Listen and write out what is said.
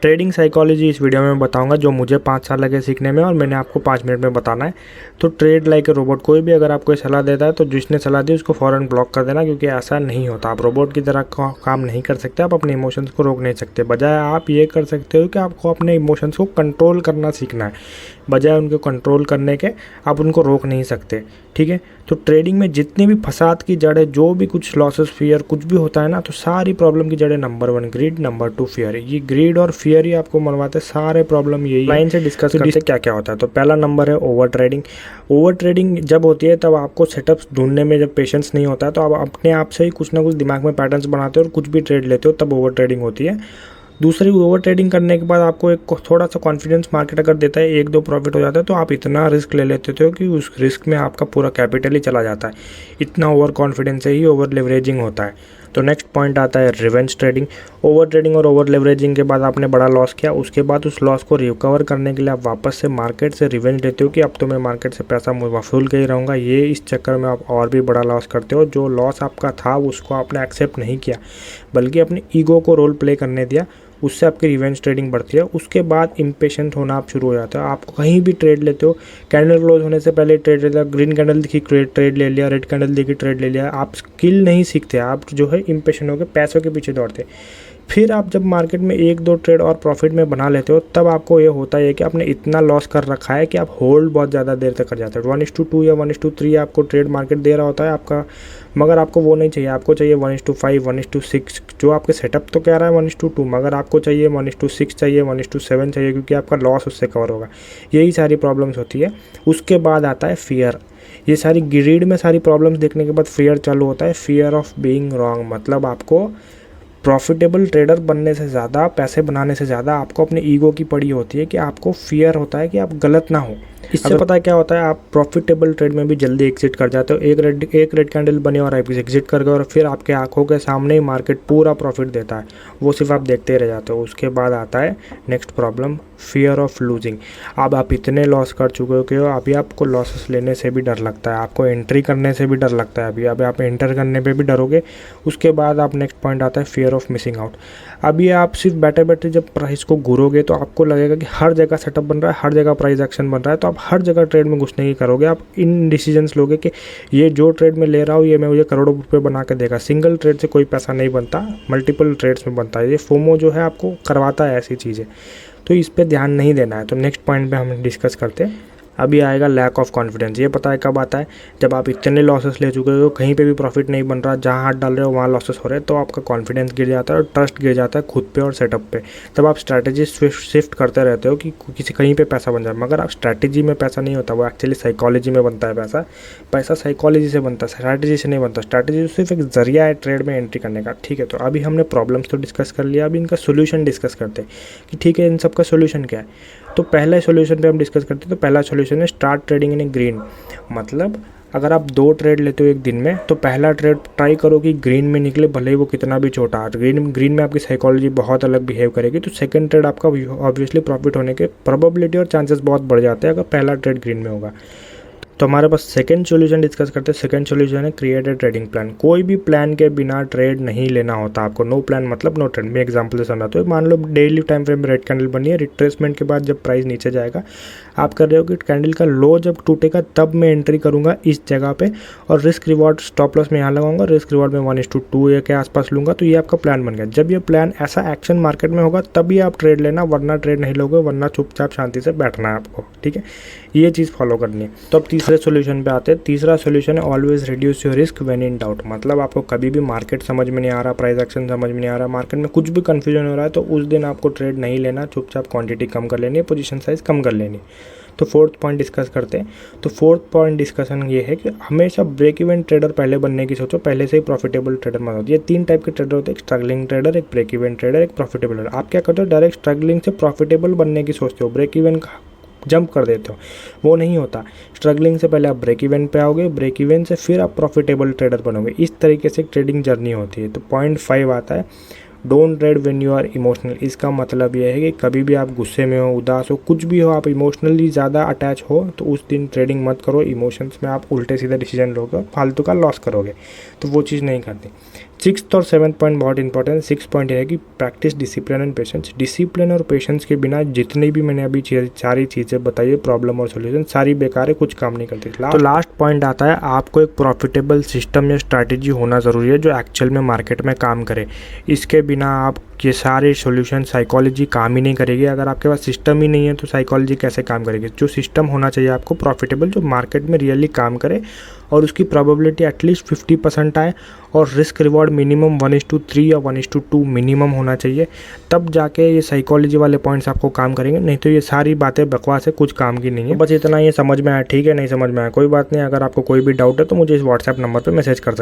Trading psychology इस video में बताऊंगा जो मुझे 5 साल लगे सीखने में और मैंने आपको 5 मिनट में बताना है। तो ट्रेड लाइक ए रोबोट, कोई भी अगर आपको सलाह देता है तो जिसने सलाह दी उसको फ़ौरन ब्लॉक कर देना, क्योंकि ऐसा नहीं होता। आप रोबोट की तरह काम नहीं कर सकते, आप अपने इमोशंस को रोक नहीं सकते। बजाय आप ये कर सकते हो कि आपको अपने इमोशंस को कंट्रोल करना सीखना है, बजाय उनको कंट्रोल करने के आप उनको रोक नहीं सकते। ठीक है, तो ट्रेडिंग में जितनी भी फसाद की जड़ें, जो भी कुछ लॉसेस, फियर कुछ भी होता है ना, तो सारी प्रॉब्लम की जड़ें नंबर 1 ग्रीड, नंबर 2 फियर। ये ग्रीड और फियर ही आपको मरवाते सारे प्रॉब्लम। यही लाइन से डिस्कस करते हैं क्या क्या होता है। तो पहला नंबर है ओवर ट्रेडिंग। ओवर ट्रेडिंग जब होती है तब आपको सेटअप्स ढूंढने में जब पेशेंस नहीं होता है, तो आप अपने आप से ही कुछ ना कुछ दिमाग में पैटर्न्स बनाते हो और कुछ भी ट्रेड लेते हो, तब ओवर ट्रेडिंग होती है। दूसरी, ओवर ट्रेडिंग करने के बाद आपको एक थोड़ा सा कॉन्फिडेंस मार्केट अगर देता है, 1-2 प्रॉफिट हो जाता है, तो आप इतना रिस्क ले लेते हो कि उस रिस्क में आपका पूरा कैपिटल ही चला जाता है। इतना ओवर कॉन्फिडेंस से ही ओवर लेवरेजिंग होता है। तो नेक्स्ट पॉइंट आता है रिवेंज ट्रेडिंग। ओवर ट्रेडिंग और ओवर लेवरेजिंग के बाद आपने बड़ा लॉस किया, उसके बाद उस लॉस को रिकवर करने के लिए आप वापस से मार्केट से रिवेंज लेते हो कि अब तो मैं मार्केट से पैसा वसूल के ही रहूँगा। ये इस चक्कर में आप और भी बड़ा लॉस करते हो। जो लॉस आपका था उसको आपने एक्सेप्ट नहीं किया, बल्कि अपने ईगो को रोल प्ले करने दिया, उससे आपकी रिवेंज ट्रेडिंग बढ़ती है। उसके बाद इम्पेशेंट होना आप शुरू हो जाते हो। आप कहीं भी ट्रेड लेते हो, कैंडल क्लोज होने से पहले ट्रेड लेते हो, ग्रीन कैंडल दिखी ट्रेड ले लिया, रेड कैंडल दिखी ट्रेड ले लिया। आप स्किल नहीं सीखते, आप जो है इम्पेशेंट होकर पैसों के पीछे दौड़ते। फिर आप जब मार्केट में 1-2 ट्रेड और प्रॉफिट में बना लेते हो, तब आपको ये होता है कि आपने इतना लॉस कर रखा है कि आप होल्ड बहुत ज़्यादा देर तक कर जाते हो। 1:2 या 1:3 आपको ट्रेड मार्केट दे रहा होता है आपका, मगर आपको वो नहीं चाहिए। आपको चाहिए 1:5, 1:6। जो आपके सेटअप तो कह रहा है 1:2, मगर आपको चाहिए 1:6 चाहिए, 1:7 चाहिए, क्योंकि आपका लॉस उससे कवर होगा। यही सारी प्रॉब्लम्स होती है। उसके बाद आता है फियर। ये सारी ग्रीड में सारी प्रॉब्लम्स देखने के बाद फियर चालू होता है। फियर ऑफ बीइंग रॉन्ग, मतलब आपको प्रॉफिटेबल ट्रेडर बनने से ज़्यादा, पैसे बनाने से ज़्यादा आपको अपने ईगो की पड़ी होती है कि आपको फियर होता है कि आप गलत ना हो। इससे पता है क्या होता है, आप प्रॉफिटेबल ट्रेड में भी जल्दी एग्जिट कर जाते हो। एक रेड कैंडल बनी और आप एग्जिट कर गए और फिर आपके आंखों के सामने ही मार्केट पूरा प्रॉफिट देता है, वो सिर्फ आप देखते रह जाते हो। उसके बाद आता है next problem, fear of losing. अब आप इतने लॉस कर चुके हो कि अभी आपको लॉसेस लेने से भी डर लगता है, आपको एंट्री करने से भी डर लगता है। अभी आप एंटर करने पे भी डरोगे। उसके बाद आप नेक्स्ट पॉइंट आता है फियर ऑफ मिसिंग आउट। अभी आप सिर्फ बैठे बैठे जब प्राइस को घूरोगे तो आपको लगेगा कि हर जगह सेटअप बन रहा है, हर जगह प्राइस एक्शन बन रहा है, तो आप हर जगह ट्रेड में घुसने की करोगे। आप इन डिसीजंस लोगे कि ये जो ट्रेड में ले रहा हूँ ये मैं मुझे करोड़ों रुपए बना के देगा। सिंगल ट्रेड से कोई पैसा नहीं बनता, मल्टीपल ट्रेड्स में बनता है। ये फोमो जो है आपको करवाता है ऐसी चीज़ें, तो इस पे ध्यान नहीं देना है। तो नेक्स्ट पॉइंट पे हम डिस्कस करते हैं। अभी आएगा लैक ऑफ कॉन्फिडेंस। ये पता है कब आता है, जब आप इतने लॉसेस ले चुके हो, कहीं पे भी प्रॉफिट नहीं बन रहा, जहाँ हाथ डाल रहे हो वहाँ लॉसेस हो रहे हैं, तो आपका कॉन्फिडेंस गिर जाता है और ट्रस्ट गिर जाता है खुद पे और सेटअप पे। तब आप स्ट्रैटेजी शिफ्ट करते रहते हो कि किसी कहीं पे पैसा बन जाए, मगर आप स्ट्रैटेजी में पैसा नहीं होता, वो एक्चुअली साइकोलॉजी में बनता है। पैसा साइकोलॉजी से बनता है, स्ट्रैटेजी से नहीं बनता। स्ट्रैटेजी सिर्फ एक जरिया है ट्रेड में एंट्री करने का। ठीक है, तो अभी हमने प्रॉब्लम्स तो डिस्कस कर लिया, अभी इनका सोल्यूशन डिस्कस करते हैं कि ठीक है इन सब का सोल्यूशन क्या है। तो पहले सोल्यूशन पे हम डिस्कस करते हैं। तो पहला सोल्यूशन है स्टार्ट ट्रेडिंग इन ग्रीन। मतलब अगर आप 2 ट्रेड लेते हो एक दिन में, तो पहला ट्रेड ट्राई करो कि ग्रीन में निकले, भले ही वो कितना भी छोटा। ग्रीन में आपकी साइकोलॉजी बहुत अलग बिहेव करेगी, तो सेकंड ट्रेड आपका ऑब्वियसली प्रॉफिट होने के प्रोबेबिलिटी और चांसेस बहुत बढ़ जाते हैं अगर पहला ट्रेड ग्रीन में होगा। तो हमारे पास सेकंड सॉल्यूशन डिस्कस करते हैं। सेकंड सॉल्यूशन है क्रिएट ए ट्रेडिंग प्लान। कोई भी प्लान के बिना ट्रेड नहीं लेना होता आपको। नो प्लान मतलब नो ट्रेड। मैं एग्जांपल से समझाता हूँ। मान लो डेली टाइम फ्रेम में रेड कैंडल बनी है, रिट्रेसमेंट के बाद जब प्राइस नीचे जाएगा, आप कर रहे हो कि कैंडल का लो जब टूटेगा तब मैं एंट्री करूँगा इस जगह पे, और रिस्क रिवॉर्ड स्टॉप लॉस में यहाँ लगाऊंगा, रिस्क रिवॉर्ड में 1:2 के आसपास लूँगा। तो ये आपका प्लान बन गया। जब ये प्लान ऐसा एक्शन मार्केट में होगा तभी आप ट्रेड लेना, वरना ट्रेड नहीं लोगे, वरना चुपचाप शांति से बैठना है आपको। ठीक है, ये चीज़ फॉलो करनी है। तो अब तीसरे सोल्यूशन पे आते हैं। तीसरा सोल्यूशन है always reduce your risk when in doubt. मतलब आपको कभी भी मार्केट समझ में नहीं आ रहा, प्राइस एक्शन समझ में नहीं आ रहा, मार्केट में कुछ भी कंफ्यूजन हो रहा है, तो उस दिन आपको ट्रेड नहीं लेना, चुपचाप क्वांटिटी कम कर लेनी है, पोजीशन साइज कम कर लेनी। तो फोर्थ पॉइंट डिस्कस करते हैं। तो फोर्थ पॉइंट डिस्कशन ये है कि हमेशा ब्रेक इवन ट्रेडर पहले बनने की सोचो, पहले से ही प्रॉफिटेबल ट्रेडर मत हो। ये 3 टाइप के ट्रेडर होते हैं, एक स्ट्रगलिंग ट्रेडर, एक ब्रेक इवन ट्रेडर, एक प्रॉफिटेबल ट्रेडर। आप क्या करते हो, डायरेक्ट स्ट्रगलिंग से प्रॉफिटेबल बनने की सोचते हो, ब्रेक इवन जंप कर देते हो। वो नहीं होता। स्ट्रगलिंग से पहले आप ब्रेक इवन पे आओगे, ब्रेक इवन से फिर आप प्रॉफिटेबल ट्रेडर बनोगे। इस तरीके से ट्रेडिंग जर्नी होती है। तो पॉइंट 5 आता है, don't trade when you are emotional. इसका मतलब यह है कि कभी भी आप गुस्से में हो, उदास हो, कुछ भी हो, आप इमोशनली ज़्यादा अटैच हो, तो उस दिन ट्रेडिंग मत करो। इमोशंस में आप उल्टे सीधे डिसीजन लोगे, फालतू का लॉस करोगे, तो वो चीज़ नहीं करती। सिक्स्थ और सेवन्थ पॉइंट बहुत इंपॉर्टेंट है। सिक्स पॉइंट है कि practice discipline and patience. Discipline और पेशेंस के बिना जितनी भी मैंने अभी सारी चीज़ें बताई है, प्रॉब्लम और सोल्यूशन, सारी बेकार है, कुछ काम नहीं करती। तो लास्ट पॉइंट आता है, आपको एक प्रॉफिटेबल सिस्टम या स्ट्रैटेजी होना ज़रूरी है जो एक्चुअल में मार्केट में काम करे। इसके बिना आप ये सारे सॉल्यूशन, साइकोलॉजी काम ही नहीं करेगी। अगर आपके पास सिस्टम ही नहीं है तो साइकोलॉजी कैसे काम करेगी। जो सिस्टम होना चाहिए आपको प्रॉफिटेबल, जो मार्केट में रियली काम करे और उसकी प्रोबेबिलिटी एटलीस्ट 50% आए और रिस्क रिवॉर्ड मिनिमम 1:3 या 1:2 मिनिमम होना चाहिए। तब जाके ये साइकोलॉजी वाले पॉइंट्स आपको काम करेंगे, नहीं तो ये सारी बातें बकवास है, कुछ काम की नहीं है। बस इतना ये समझ में आया, ठीक है, नहीं समझ में आया कोई बात नहीं। अगर आपको कोई भी डाउट है तो मुझे इस व्हाट्सएप नंबर पर मैसेज कर सकते हैं।